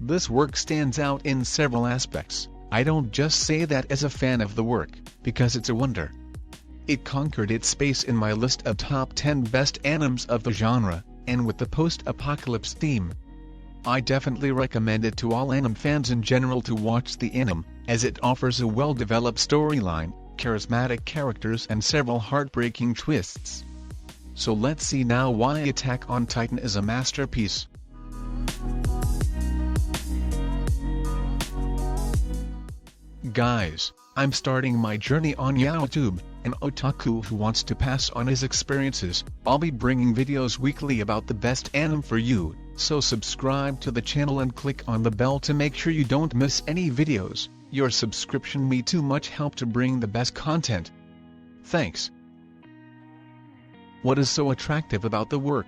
This work stands out in several aspects. I don't just say that as a fan of the work, because it's a wonder. It conquered its space in my list of top 10 best animes of the genre, and with the post-apocalypse theme. I definitely recommend it to all anime fans in general to watch the anime, as it offers a well-developed storyline, charismatic characters and several heartbreaking twists. So let's see now why Attack on Titan is a masterpiece. Guys, I'm starting my journey on YouTube, an otaku who wants to pass on his experiences. I'll be bringing videos weekly about the best anime for you, so subscribe to the channel and click on the bell to make sure you don't miss any videos. Your subscription means too much help to bring the best content. Thanks. What is so attractive about the work?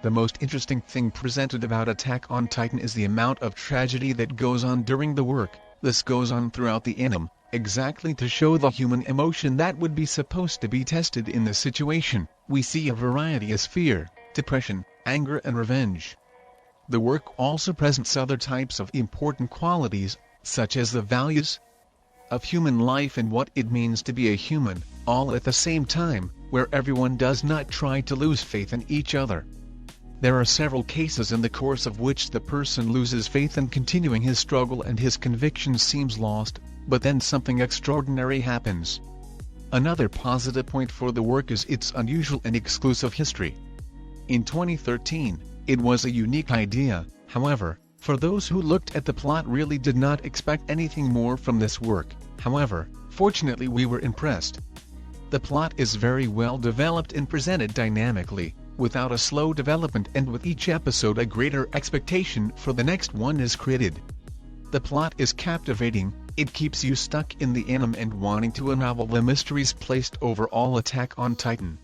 The most interesting thing presented about Attack on Titan is the amount of tragedy that goes on during the work. This goes on throughout the anime, exactly to show the human emotion that would be supposed to be tested in the situation. We see a variety as fear, depression, anger and revenge. The work also presents other types of important qualities, such as the values of human life and what it means to be a human, all at the same time, where everyone does not try to lose faith in each other. There are several cases in the course of which the person loses faith in continuing his struggle and his conviction seems lost, but then something extraordinary happens. Another positive point for the work is its unusual and exclusive history. In 2013, it was a unique idea, however, for those who looked at the plot really did not expect anything more from this work. However, fortunately we were impressed. The plot is very well developed and presented dynamically, without a slow development, and with each episode a greater expectation for the next one is created. The plot is captivating, it keeps you stuck in the anime and wanting to unravel the mysteries placed over all Attack on Titan.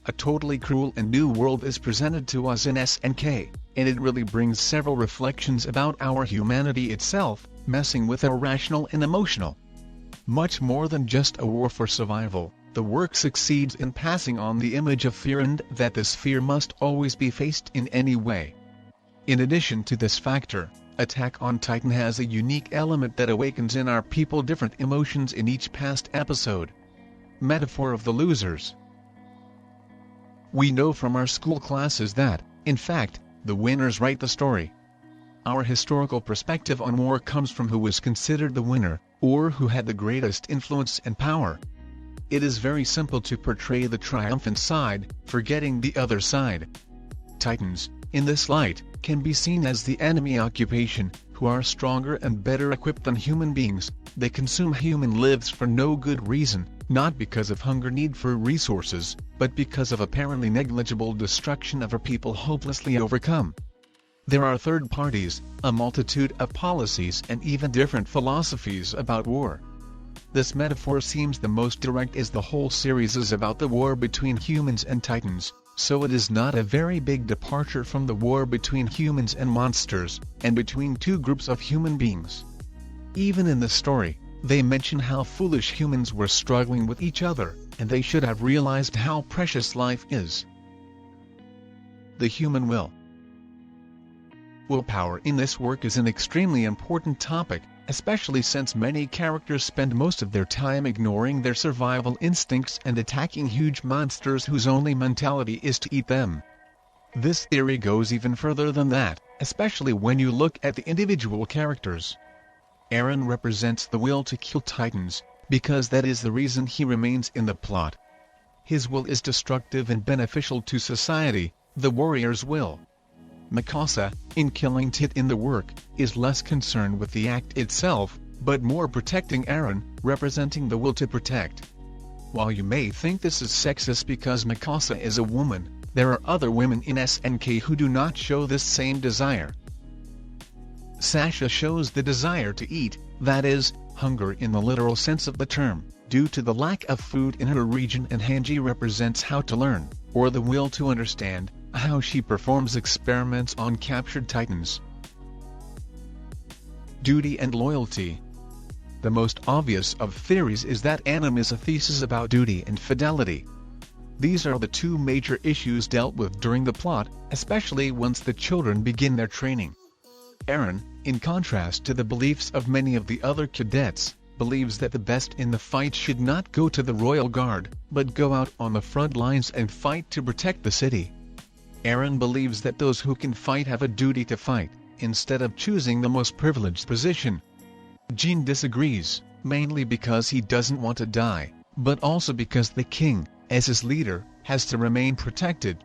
A totally cruel and new world is presented to us in SNK, and it really brings several reflections about our humanity itself, messing with our rational and emotional. Much more than just a war for survival, the work succeeds in passing on the image of fear and that this fear must always be faced in any way. In addition to this factor, Attack on Titan has a unique element that awakens in our people different emotions in each past episode. Metaphor of the losers. We know from our school classes that, in fact, the winners write the story. Our historical perspective on war comes from who was considered the winner, or who had the greatest influence and power. It is very simple to portray the triumphant side, forgetting the other side. Titans, in this light, can be seen as the enemy occupation, who are stronger and better equipped than human beings. They consume human lives for no good reason, not because of hunger need for resources, but because of apparently negligible destruction of a people hopelessly overcome. There are third parties, a multitude of policies and even different philosophies about war. This metaphor seems the most direct as the whole series is about the war between humans and Titans, so it is not a very big departure from the war between humans and monsters, and between two groups of human beings. Even in the story, they mention how foolish humans were struggling with each other, and they should have realized how precious life is. The human will. Willpower in this work is an extremely important topic, especially since many characters spend most of their time ignoring their survival instincts and attacking huge monsters whose only mentality is to eat them. This theory goes even further than that, especially when you look at the individual characters. Eren represents the will to kill Titans, because that is the reason he remains in the plot. His will is destructive and beneficial to society, the warrior's will. Mikasa, in killing Tit in the work, is less concerned with the act itself, but more protecting Eren, representing the will to protect. While you may think this is sexist because Mikasa is a woman, there are other women in SNK who do not show this same desire. Sasha shows the desire to eat, that is, hunger in the literal sense of the term, due to the lack of food in her region, and Hanji represents how to learn, or the will to understand, how she performs experiments on captured Titans. Duty and loyalty. The most obvious of theories is that anime is a thesis about duty and fidelity. These are the two major issues dealt with during the plot, especially once the children begin their training. Eren, in contrast to the beliefs of many of the other cadets, believes that the best in the fight should not go to the Royal Guard, but go out on the front lines and fight to protect the city. Eren believes that those who can fight have a duty to fight, instead of choosing the most privileged position. Jean disagrees, mainly because he doesn't want to die, but also because the king, as his leader, has to remain protected.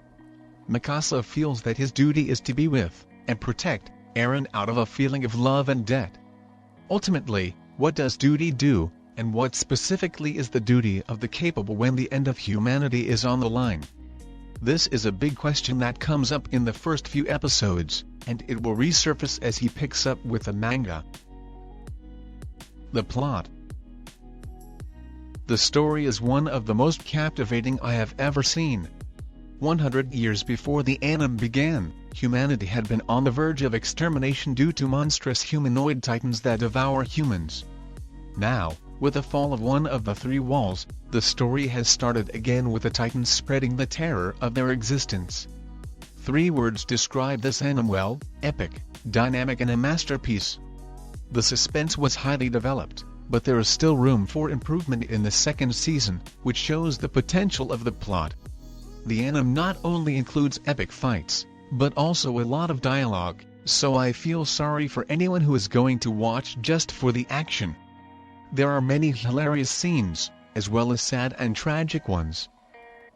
Mikasa feels that his duty is to be with, and protect, Eren out of a feeling of love and debt. Ultimately, what does duty do, and what specifically is the duty of the capable when the end of humanity is on the line? This is a big question that comes up in the first few episodes, and it will resurface as he picks up with the manga. The plot. The story is one of the most captivating I have ever seen. 100 years before the anime began, humanity had been on the verge of extermination due to monstrous humanoid titans that devour humans. Now, with the fall of one of the three walls, the story has started again with the titans spreading the terror of their existence. 3 words describe this anime well: epic, dynamic and a masterpiece. The suspense was highly developed, but there is still room for improvement in the second season, which shows the potential of the plot. The anime not only includes epic fights, but also a lot of dialogue, so I feel sorry for anyone who is going to watch just for the action. There are many hilarious scenes, as well as sad and tragic ones.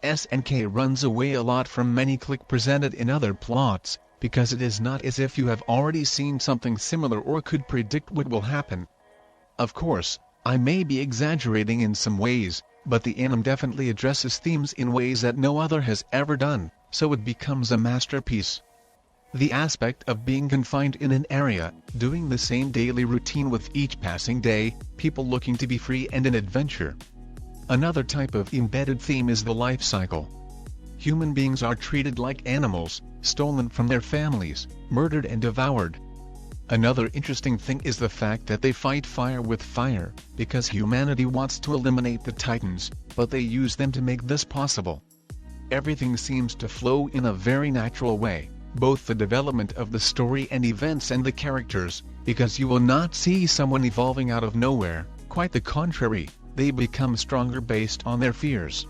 SNK runs away a lot from many cliques presented in other plots, because it is not as if you have already seen something similar or could predict what will happen. Of course, I may be exaggerating in some ways, but the anime definitely addresses themes in ways that no other has ever done, so it becomes a masterpiece. The aspect of being confined in an area, doing the same daily routine with each passing day, people looking to be free and an adventure. Another type of embedded theme is the life cycle. Human beings are treated like animals, stolen from their families, murdered and devoured. Another interesting thing is the fact that they fight fire with fire, because humanity wants to eliminate the titans, but they use them to make this possible. Everything seems to flow in a very natural way, both the development of the story and events and the characters, because you will not see someone evolving out of nowhere, quite the contrary, they become stronger based on their fears.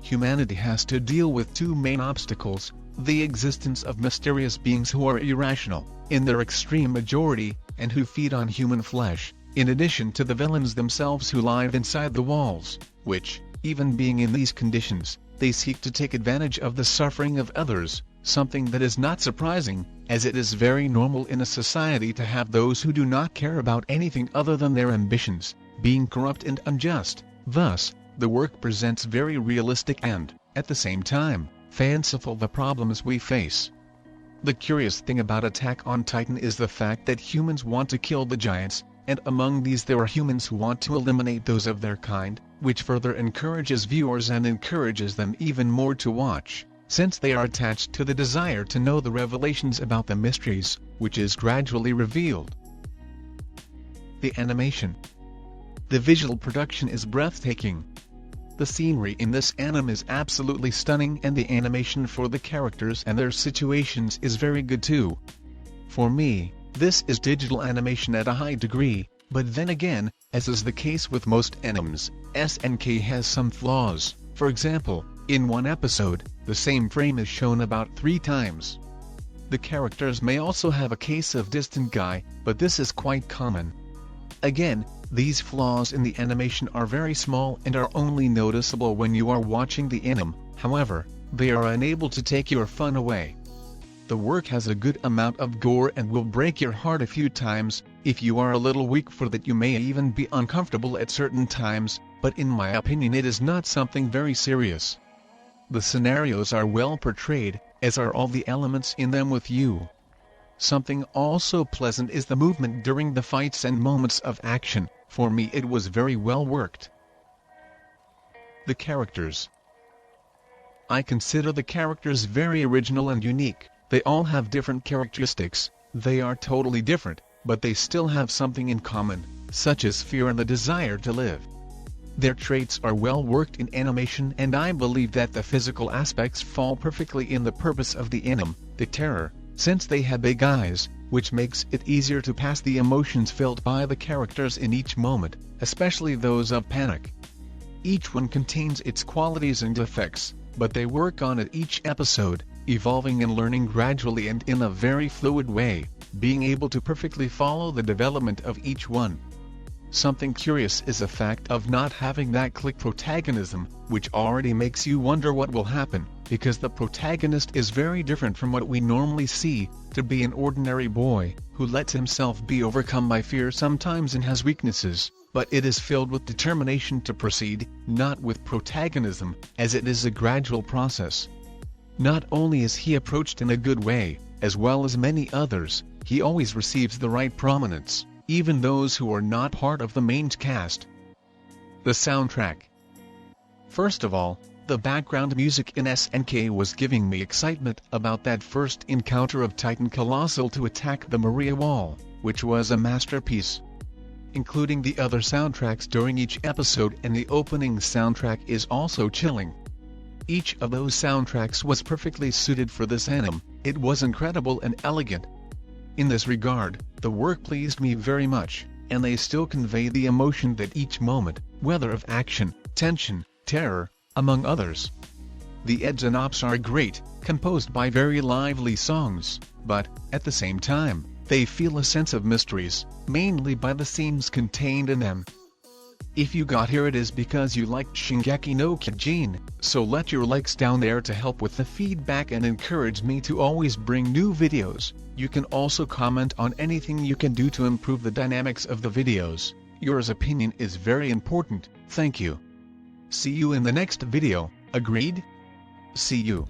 Humanity has to deal with 2 main obstacles: the existence of mysterious beings who are irrational, in their extreme majority, and who feed on human flesh, in addition to the villains themselves who live inside the walls, which, even being in these conditions, they seek to take advantage of the suffering of others, something that is not surprising, as it is very normal in a society to have those who do not care about anything other than their ambitions, being corrupt and unjust. Thus, the work presents very realistic and, at the same time, fanciful the problems we face. The curious thing about Attack on Titan is the fact that humans want to kill the giants, and among these there are humans who want to eliminate those of their kind, which further encourages viewers and encourages them even more to watch, since they are attached to the desire to know the revelations about the mysteries, which is gradually revealed. The animation. The visual production is breathtaking. The scenery in this anime is absolutely stunning, and the animation for the characters and their situations is very good too. For me, this is digital animation at a high degree, but then again, as is the case with most animes, SNK has some flaws. For example, in one episode, the same frame is shown about 3 times. The characters may also have a case of distant guy, but this is quite common. Again, these flaws in the animation are very small and are only noticeable when you are watching the anime, however, they are unable to take your fun away. The work has a good amount of gore and will break your heart a few times. If you are a little weak for that, you may even be uncomfortable at certain times, but in my opinion it is not something very serious. The scenarios are well portrayed, as are all the elements in them with you. Something also pleasant is the movement during the fights and moments of action. For me it was very well worked. The characters. I consider the characters very original and unique. They all have different characteristics, they are totally different, but they still have something in common, such as fear and the desire to live. Their traits are well worked in animation, and I believe that the physical aspects fall perfectly in the purpose of the anime, the terror, since they have big eyes, which makes it easier to pass the emotions felt by the characters in each moment, especially those of panic. Each one contains its qualities and defects, but they work on it each episode, evolving and learning gradually and in a very fluid way, being able to perfectly follow the development of each one. Something curious is the fact of not having that click protagonism, which already makes you wonder what will happen, because the protagonist is very different from what we normally see, to be an ordinary boy, who lets himself be overcome by fear sometimes and has weaknesses, but it is filled with determination to proceed, not with protagonism, as it is a gradual process. Not only is he approached in a good way, as well as many others, he always receives the right prominence, even those who are not part of the main cast. The soundtrack. First of all, the background music in SNK was giving me excitement about that first encounter of Titan Colossal to attack the Maria Wall, which was a masterpiece. Including the other soundtracks during each episode, and the opening soundtrack is also chilling. Each of those soundtracks was perfectly suited for this anime. It was incredible and elegant. In this regard, the work pleased me very much, and they still convey the emotion that each moment, whether of action, tension, terror, among others. The eds and ops are great, composed by very lively songs, but, at the same time, they feel a sense of mysteries, mainly by the scenes contained in them. If you got here, it is because you liked Shingeki no Kyojin, so let your likes down there to help with the feedback and encourage me to always bring new videos. You can also comment on anything you can do to improve the dynamics of the videos. Your opinion is very important. Thank you. See you in the next video, agreed? See you.